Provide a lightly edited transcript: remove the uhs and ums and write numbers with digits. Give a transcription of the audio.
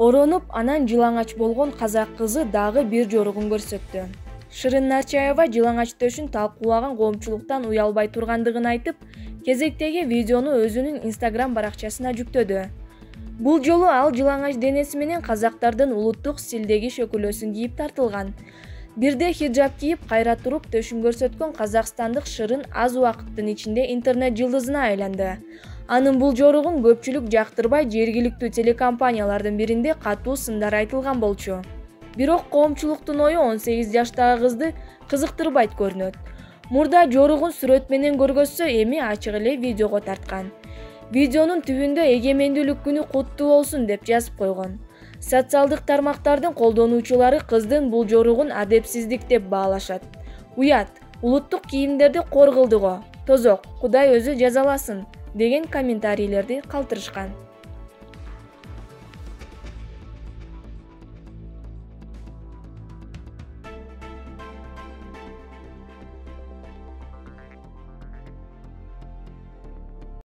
Оронуп анан жылаңач болгон казак кызы дагы бир жоругун көрсөттү. Шырын Нарчаева жылаңач төшүн талкуулаган коомчулуктан уялбай тургандыгын айтып, кезектеги видеону өзүнүн Instagram баракчасына жүктөдү. Бул жолу ал жылаңач денеси менен казактардын улуттук стилдеги шөкөлөсүн кийип тартылган. Бирде хиджаб кийип кайра туруп төшүн көрсөткөн казакстандык Шырын аз убакыттын ичинде интернет жылдызына айланды. Анын бул жоругун көпчүлүк жактырбай, жергиликтүү телекомпаниялардын биринде катуу сындар айтылган болчу. Бирок коомчулуктун ою 18 жаштагы кызды кызыктырбайт көрүнөт. Мурда жоругун сүрөт менен көргөзсө, эми ачык эле видеого тарткан. Видеонун түбүндө эгемендүүлүк күнү куттуу болсун деп жазып койгон. Социалдык тармактардын колдонуучулары кыздын бул жоругун адепсиздик деп баалашат. Уят, улуттук кийимдерди кор кылды го. Тозок, Кудай өзү жазаласын деген комментарийлерди калтырышкан.